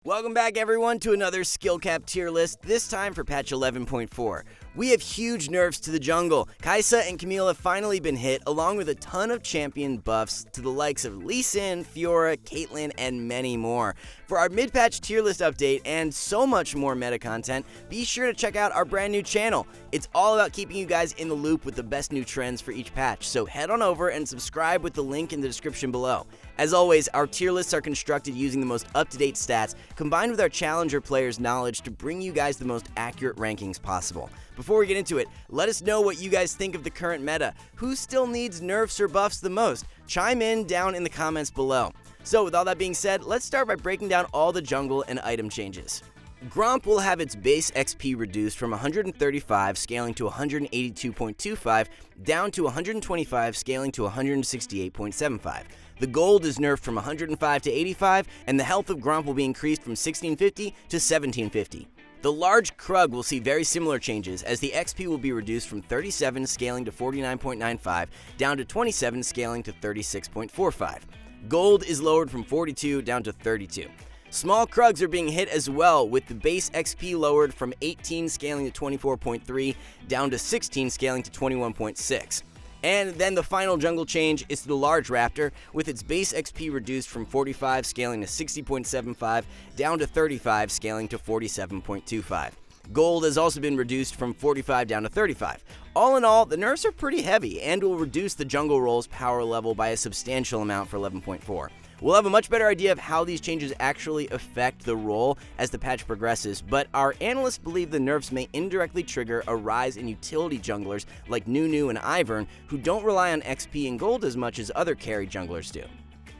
Welcome back everyone to another skillcapped tier list, this time for patch 11.4. We have huge nerfs to the jungle. Kai'Sa and Camille have finally been hit, along with a ton of champion buffs to the likes of Lee Sin, Fiora, Caitlyn, and many more. For our mid-patch tier list update and so much more meta content, be sure to check out our brand new channel. It's all about keeping you guys in the loop with the best new trends for each patch, so head on over and subscribe with the link in the description below. As always, our tier lists are constructed using the most up-to-date stats, combined with our challenger players' knowledge to bring you guys the most accurate rankings possible. Before we get into it, let us know what you guys think of the current meta. Who still needs nerfs or buffs the most? Chime in down in the comments below. So with all that being said, let's start by breaking down all the jungle and item changes. Gromp will have its base XP reduced from 135 scaling to 182.25 down to 125 scaling to 168.75. The gold is nerfed from 105 to 85, and the health of Gromp will be increased from 1650 to 1750. The large Krug will see very similar changes, as the XP will be reduced from 37 scaling to 49.95 down to 27 scaling to 36.45. Gold is lowered from 42 down to 32. Small Krugs are being hit as well, with the base XP lowered from 18 scaling to 24.3 down to 16 scaling to 21.6. And then the final jungle change is to the large Raptor, with its base XP reduced from 45 scaling to 60.75 down to 35 scaling to 47.25. Gold has also been reduced from 45 down to 35. All in all, the nerfs are pretty heavy and will reduce the jungle role's power level by a substantial amount for 11.4. We'll have a much better idea of how these changes actually affect the role as the patch progresses, but our analysts believe the nerfs may indirectly trigger a rise in utility junglers like Nunu and Ivern, who don't rely on XP and gold as much as other carry junglers do.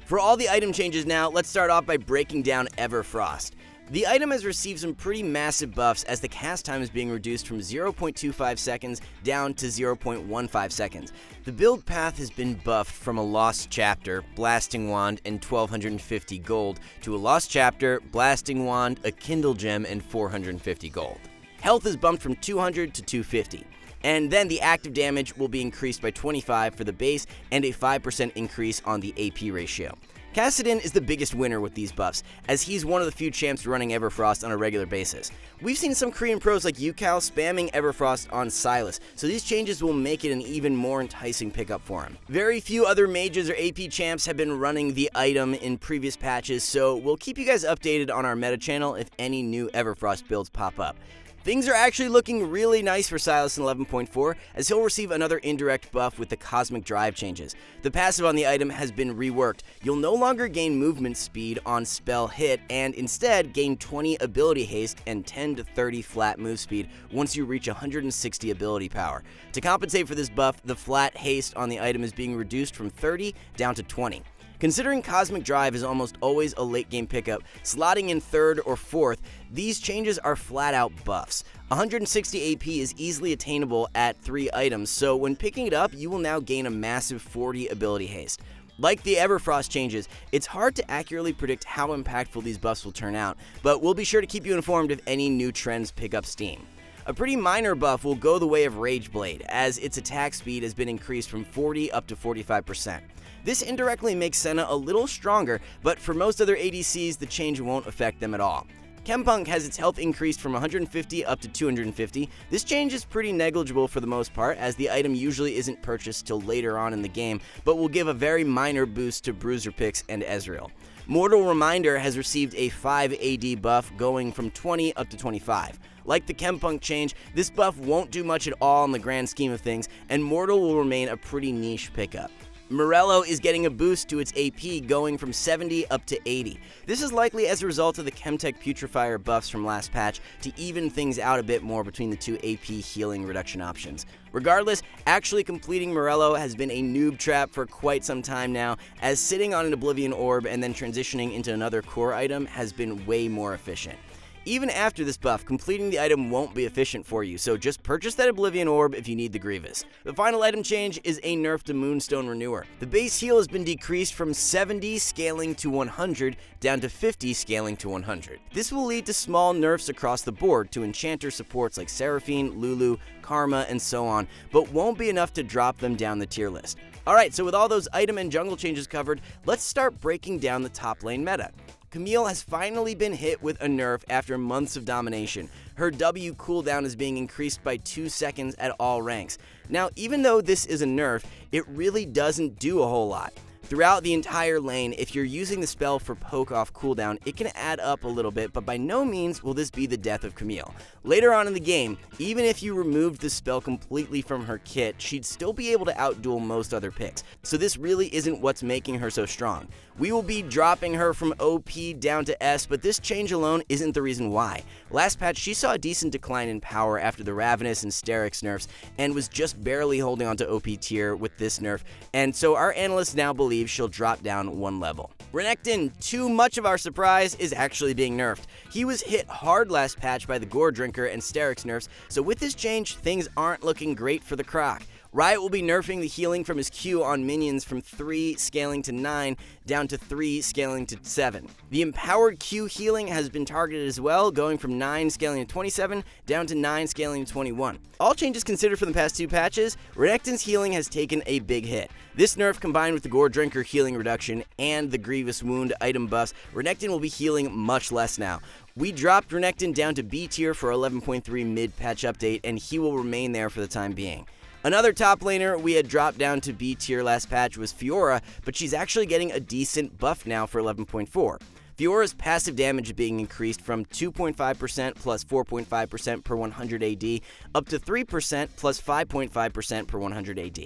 For all the item changes now, let's start off by breaking down Everfrost. The item has received some pretty massive buffs, as the cast time is being reduced from 0.25 seconds down to 0.15 seconds. The build path has been buffed from a Lost Chapter, Blasting Wand, and 1250 gold to a Lost Chapter, Blasting Wand, a Kindle Gem, and 450 gold. Health is bumped from 200 to 250. And then the active damage will be increased by 25 for the base and a 5% increase on the AP ratio. Kassadin is the biggest winner with these buffs, as he's one of the few champs running Everfrost on a regular basis. We've seen some Korean pros like Yukao spamming Everfrost on Sylas, so these changes will make it an even more enticing pickup for him. Very few other mages or AP champs have been running the item in previous patches, so we'll keep you guys updated on our meta channel if any new Everfrost builds pop up. Things are actually looking really nice for Sylas in 11.4, as he'll receive another indirect buff with the Cosmic Drive changes. The passive on the item has been reworked. You'll no longer gain movement speed on spell hit, and instead gain 20 ability haste and 10 to 30 flat move speed once you reach 160 ability power. To compensate for this buff, the flat haste on the item is being reduced from 30 down to 20. Considering Cosmic Drive is almost always a late game pickup, slotting in 3rd or 4th, these changes are flat out buffs. 160 AP is easily attainable at 3 items, so when picking it up, you will now gain a massive 40 ability haste. Like the Everfrost changes, it's hard to accurately predict how impactful these buffs will turn out, but we'll be sure to keep you informed if any new trends pick up steam. A pretty minor buff will go the way of Rageblade, as its attack speed has been increased from 40 up to 45%. This indirectly makes Senna a little stronger, but for most other ADCs, the change won't affect them at all. Chempunk has its health increased from 150 up to 250. This change is pretty negligible for the most part, as the item usually isn't purchased till later on in the game, but will give a very minor boost to Bruiser Picks and Ezreal. Mortal Reminder has received a 5 AD buff, going from 20 up to 25. Like the Chempunk change, this buff won't do much at all in the grand scheme of things, and Mortal will remain a pretty niche pickup. Morello is getting a boost to its AP, going from 70 up to 80. This is likely as a result of the Chemtech Putrefier buffs from last patch to even things out a bit more between the two AP healing reduction options. Regardless, actually completing Morello has been a noob trap for quite some time now, as sitting on an Oblivion Orb and then transitioning into another core item has been way more efficient. Even after this buff, completing the item won't be efficient for you, so just purchase that Oblivion Orb if you need the Grievous. The final item change is a nerf to Moonstone Renewer. The base heal has been decreased from 70 scaling to 100 down to 50 scaling to 100. This will lead to small nerfs across the board to enchanter supports like Seraphine, Lulu, Karma, and so on, but won't be enough to drop them down the tier list. Alright, so with all those item and jungle changes covered, let's start breaking down the top lane meta. Camille has finally been hit with a nerf after months of domination. Her W cooldown is being increased by 2 seconds at all ranks. Now, even though this is a nerf, it really doesn't do a whole lot. Throughout the entire lane, if you're using the spell for poke off cooldown, it can add up a little bit, but by no means will this be the death of Camille. Later on in the game, even if you removed the spell completely from her kit, she'd still be able to outduel most other picks, so this really isn't what's making her so strong. We will be dropping her from OP down to S, but this change alone isn't the reason why. Last patch, she saw a decent decline in power after the Ravenous and Sterix nerfs, and was just barely holding onto OP tier with this nerf, and so our analysts now believe she'll drop down 1 level. Renekton, to much of our surprise, is actually being nerfed. He was hit hard last patch by the Gore Drinker and Sterix nerfs, so with this change, things aren't looking great for the Croc. Riot will be nerfing the healing from his Q on minions from 3 scaling to 9 down to 3 scaling to 7. The empowered Q healing has been targeted as well, going from 9 scaling to 27 down to 9 scaling to 21. All changes considered from the past 2 patches, Renekton's healing has taken a big hit. This nerf combined with the Gore Drinker healing reduction and the Grievous Wound item buffs, Renekton will be healing much less now. We dropped Renekton down to B tier for 11.3 mid-patch update, and he will remain there for the time being. Another top laner we had dropped down to B tier last patch was Fiora, but she's actually getting a decent buff now for 11.4. Fiora's passive damage is being increased from 2.5% plus 4.5% per 100 AD up to 3% plus 5.5% per 100 AD.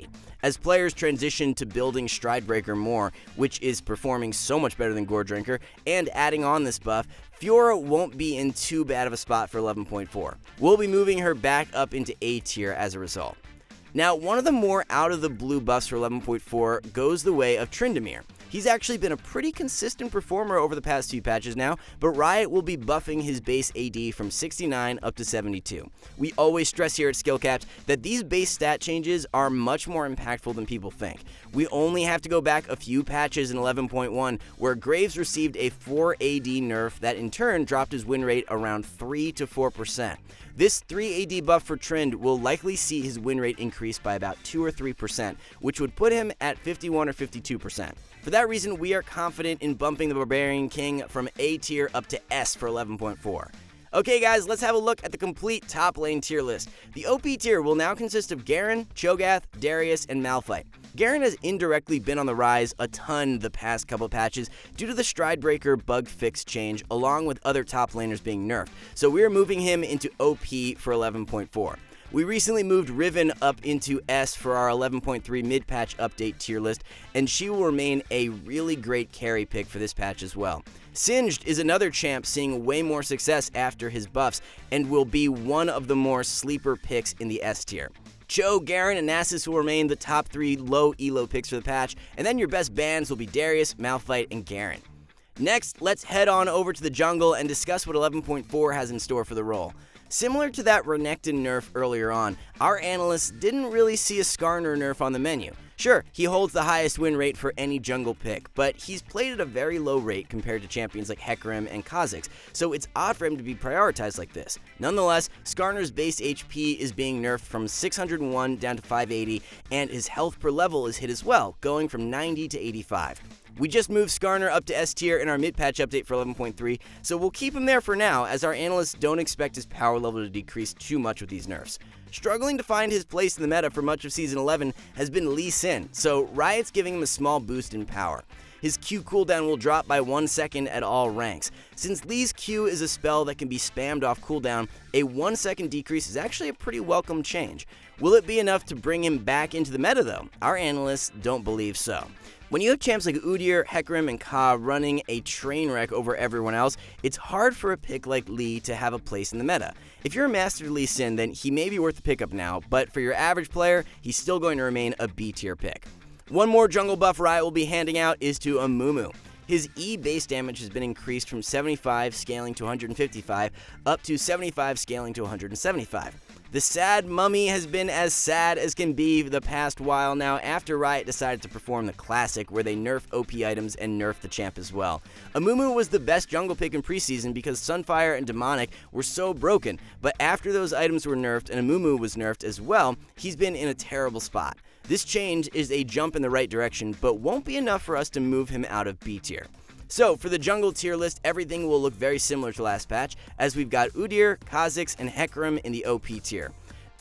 As players transition to building Stridebreaker more, which is performing so much better than Gore Drinker, and adding on this buff, Fiora won't be in too bad of a spot for 11.4. We'll be moving her back up into A tier as a result. Now, one of the more out-of-the-blue buffs for 11.4 goes the way of Tryndamere. He's actually been a pretty consistent performer over the past few patches now, but Riot will be buffing his base AD from 69 up to 72. We always stress here at skillcapped that these base stat changes are much more impactful than people think. We only have to go back a few patches in 11.1 where Graves received a 4 AD nerf that in turn dropped his win rate around 3 to 4%. This 3 AD buff for Trynd will likely see his win rate increase by about 2 or 3%, which would put him at 51 or 52%. For that reason, we are confident in bumping the Barbarian King from A tier up to S for 11.4. Okay guys, let's have a look at the complete top lane tier list. The OP tier will now consist of Garen, Cho'Gath, Darius, and Malphite. Garen has indirectly been on the rise a ton the past couple patches due to the Stridebreaker bug fix change along with other top laners being nerfed, so we are moving him into OP for 11.4. We recently moved Riven up into S for our 11.3 mid-patch update tier list, and she will remain a really great carry pick for this patch as well. Singed is another champ seeing way more success after his buffs, and will be one of the more sleeper picks in the S tier. Cho, Garen, and Nasus will remain the top 3 low elo picks for the patch, and then your best bans will be Darius, Malphite, and Garen. Next, let's head on over to the jungle and discuss what 11.4 has in store for the role. Similar to that Renekton nerf earlier on, our analysts didn't really see a Skarner nerf on the menu. Sure, he holds the highest win rate for any jungle pick, but he's played at a very low rate compared to champions like Hecarim and Kha'Zix, so it's odd for him to be prioritized like this. Nonetheless, Skarner's base HP is being nerfed from 601 down to 580, and his health per level is hit as well, going from 90 to 85. We just moved Skarner up to S tier in our mid-patch update for 11.3, so we'll keep him there for now, as our analysts don't expect his power level to decrease too much with these nerfs. Struggling to find his place in the meta for much of Season 11 has been Lee Sin, so Riot's giving him a small boost in power. His Q cooldown will drop by 1 second at all ranks. Since Lee's Q is a spell that can be spammed off cooldown, a 1 second decrease is actually a pretty welcome change. Will it be enough to bring him back into the meta though? Our analysts don't believe so. When you have champs like Udyr, Hecarim, and Ka running a train wreck over everyone else, it's hard for a pick like Lee to have a place in the meta. If you're a master Lee Sin, then he may be worth the pickup now, but for your average player, he's still going to remain a B tier pick. One more jungle buff Riot will be handing out is to Amumu. His E base damage has been increased from 75 scaling to 155 up to 75 scaling to 175. The sad mummy has been as sad as can be the past while now after Riot decided to perform the classic where they nerf OP items and nerf the champ as well. Amumu was the best jungle pick in preseason because Sunfire and Demonic were so broken, but after those items were nerfed and Amumu was nerfed as well, he's been in a terrible spot. This change is a jump in the right direction, but won't be enough for us to move him out of B tier. So for the jungle tier list, everything will look very similar to last patch, as we've got Udyr, Kha'Zix, and Hecarim in the OP tier.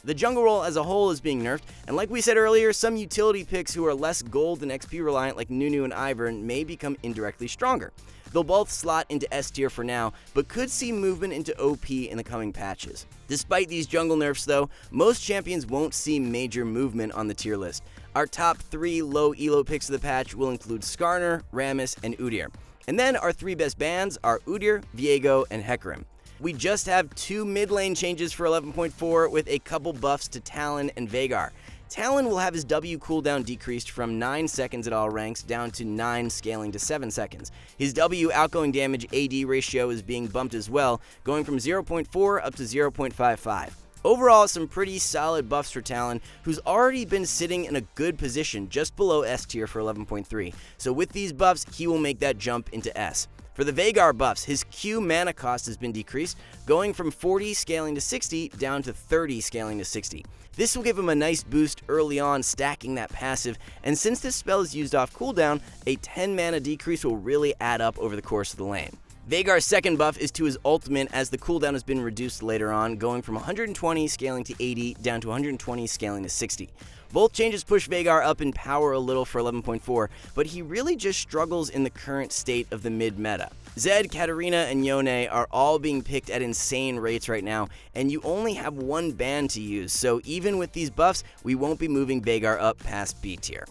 The jungle role as a whole is being nerfed, and like we said earlier, some utility picks who are less gold and XP reliant like Nunu and Ivern may become indirectly stronger. They'll both slot into S tier for now, but could see movement into OP in the coming patches. Despite these jungle nerfs though, most champions won't see major movement on the tier list. Our top 3 low elo picks of the patch will include Skarner, Rammus, and Udyr. And then our 3 best bans are Udyr, Viego, and Hecarim. We just have 2 mid lane changes for 11.4 with a couple buffs to Talon and Veigar. Talon will have his W cooldown decreased from 9 seconds at all ranks down to 9 scaling to 7 seconds. His W outgoing damage AD ratio is being bumped as well, going from 0.4 up to 0.55. Overall, some pretty solid buffs for Talon, who's already been sitting in a good position just below S tier for 11.3. So with these buffs, he will make that jump into S. For the Veigar buffs, his Q mana cost has been decreased, going from 40 scaling to 60 down to 30 scaling to 60. This will give him a nice boost early on, stacking that passive, and since this spell is used off cooldown, a 10 mana decrease will really add up over the course of the lane. Veigar's second buff is to his ultimate, as the cooldown has been reduced later on, going from 120 scaling to 80 down to 120 scaling to 60. Both changes push Veigar up in power a little for 11.4, but he really just struggles in the current state of the mid-meta. Zed, Katarina, and Yone are all being picked at insane rates right now, and you only have one ban to use, so even with these buffs, we won't be moving Veigar up past B tier.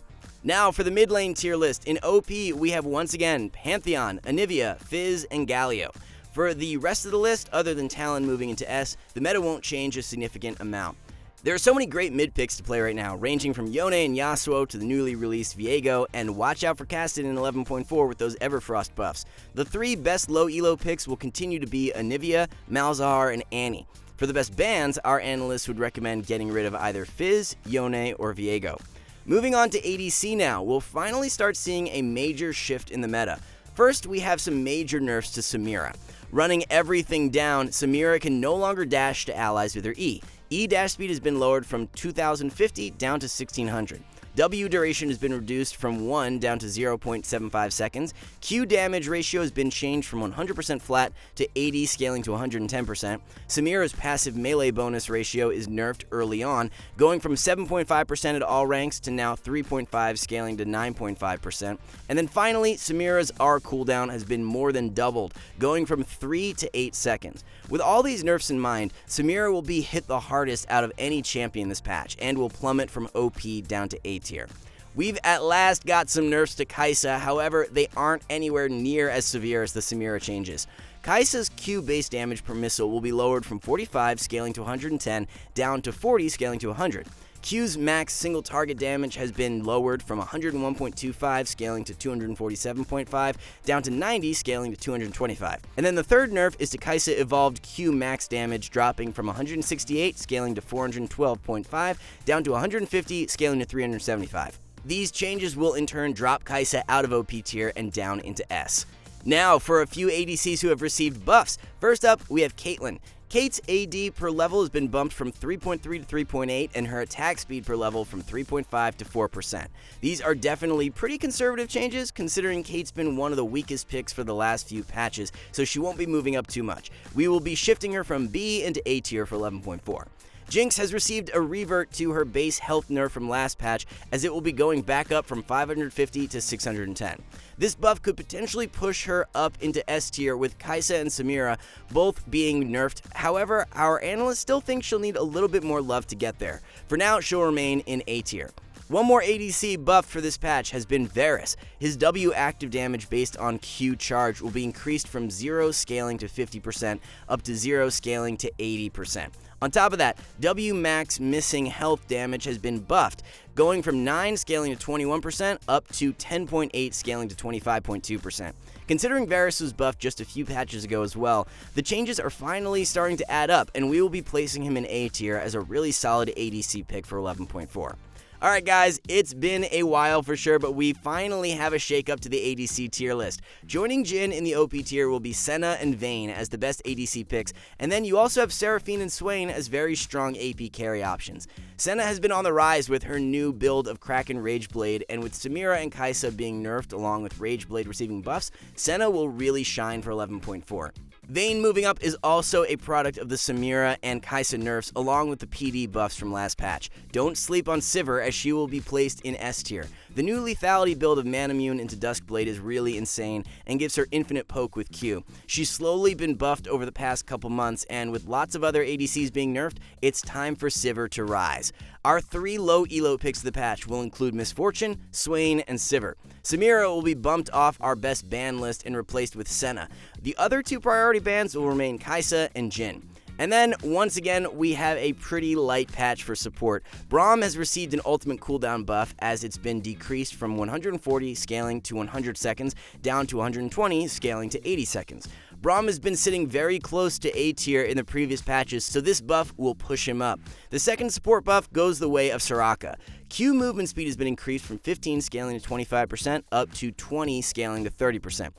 Now for the mid lane tier list, in OP we have once again Pantheon, Anivia, Fizz, and Galio. For the rest of the list, other than Talon moving into S, the meta won't change a significant amount. There are so many great mid picks to play right now, ranging from Yone and Yasuo to the newly released Viego, and watch out for Casted in 11.4 with those Everfrost buffs. The 3 best low elo picks will continue to be Anivia, Malzahar, and Annie. For the best bans, our analysts would recommend getting rid of either Fizz, Yone, or Viego. Moving on to ADC now, we'll finally start seeing a major shift in the meta. First, we have some major nerfs to Samira. Running everything down, Samira can no longer dash to allies with her E. E dash speed has been lowered from 2050 down to 1600. W duration has been reduced from 1 down to 0.75 seconds. Q damage ratio has been changed from 100% flat to 80 scaling to 110%. Samira's passive melee bonus ratio is nerfed early on, going from 7.5% at all ranks to now 3.5 scaling to 9.5%. And then finally, Samira's R cooldown has been more than doubled, going from 3 to 8 seconds. With all these nerfs in mind, Samira will be hit the hardest out of any champion this patch, and will plummet from OP down to A tier. We've at last got some nerfs to Kai'Sa, however, they aren't anywhere near as severe as the Samira changes. Kai'Sa's Q base damage per missile will be lowered from 45 scaling to 110 down to 40 scaling to 100. Q's max single target damage has been lowered from 101.25 scaling to 247.5 down to 90 scaling to 225. And then the third nerf is to Kai'Sa evolved Q max damage, dropping from 168 scaling to 412.5 down to 150 scaling to 375. These changes will in turn drop Kai'Sa out of OP tier and down into S. Now for a few ADCs who have received buffs. First up, we have Caitlyn. Kate's AD per level has been bumped from 3.3 to 3.8, and her attack speed per level from 3.5 to 4%. These are definitely pretty conservative changes, considering Kate's been one of the weakest picks for the last few patches, so she won't be moving up too much. We will be shifting her from B into A tier for 11.4. Jinx has received a revert to her base health nerf from last patch, as it will be going back up from 550 to 610. This buff could potentially push her up into S tier, with Kai'Sa and Samira both being nerfed. However, our analysts still think she'll need a little bit more love to get there. For now, she'll remain in A tier. One more ADC buff for this patch has been Varus. His W active damage based on Q charge will be increased from 0 scaling to 50% up to 0 scaling to 80%. On top of that, W max missing health damage has been buffed, going from 9 scaling to 21% up to 10.8 scaling to 25.2%. Considering Varus was buffed just a few patches ago as well, the changes are finally starting to add up, and we will be placing him in A tier as a really solid ADC pick for 11.4. Alright guys, it's been a while for sure, but we finally have a shakeup to the ADC tier list. Joining Jhin in the OP tier will be Senna and Vayne as the best ADC picks, and then you also have Seraphine and Swain as very strong AP carry options. Senna has been on the rise with her new build of Kraken Rageblade, and with Samira and Kai'Sa being nerfed along with Rageblade receiving buffs, Senna will really shine for 11.4. Vayne moving up is also a product of the Samira and Kai'Sa nerfs along with the PD buffs from last patch. Don't sleep on Sivir as she will be placed in S tier. The new lethality build of Manamune into Duskblade is really insane and gives her infinite poke with Q. She's slowly been buffed over the past couple months, and with lots of other ADCs being nerfed, it's time for Sivir to rise. Our 3 low elo picks of the patch will include Misfortune, Swain, and Sivir. Samira will be bumped off our best ban list and replaced with Senna. The other 2 priority bans will remain Kai'Sa and Jhin. And then, once again, we have a pretty light patch for support. Braum has received an ultimate cooldown buff as it's been decreased from 140 scaling to 100 seconds down to 120 scaling to 80 seconds. Braum has been sitting very close to A tier in the previous patches, so this buff will push him up. The second support buff goes the way of Soraka. Q movement speed has been increased from 15 scaling to 25% up to 20 scaling to 30%.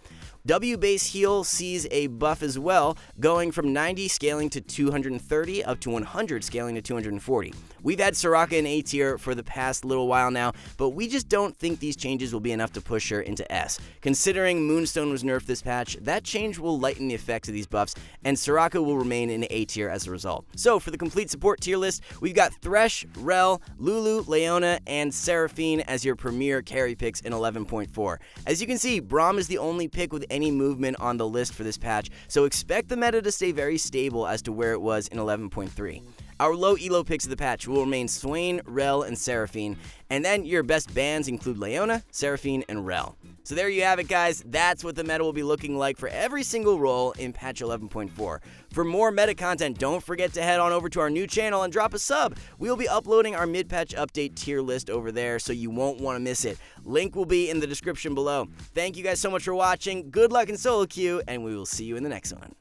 W base heal sees a buff as well, going from 90 scaling to 230 up to 100 scaling to 240. We've had Soraka in A tier for the past little while now, but we just don't think these changes will be enough to push her into S. Considering Moonstone was nerfed this patch, that change will lighten the effects of these buffs, and Soraka will remain in A tier as a result. So for the complete support tier list, we've got Thresh, Rel, Lulu, Leona, and Seraphine as your premier carry picks in 11.4. As you can see, Braum is the only pick with any movement on the list for this patch, so expect the meta to stay very stable as to where it was in 11.3. Our low elo picks of the patch will remain Swain, Rel, and Seraphine, and then your best bans include Leona, Seraphine, and Rel. So there you have it guys, that's what the meta will be looking like for every single role in patch 11.4. For more meta content, don't forget to head on over to our new channel and drop a sub. We'll be uploading our mid-patch update tier list over there, so you won't want to miss it. Link will be in the description below. Thank you guys so much for watching, good luck in solo queue, and we will see you in the next one.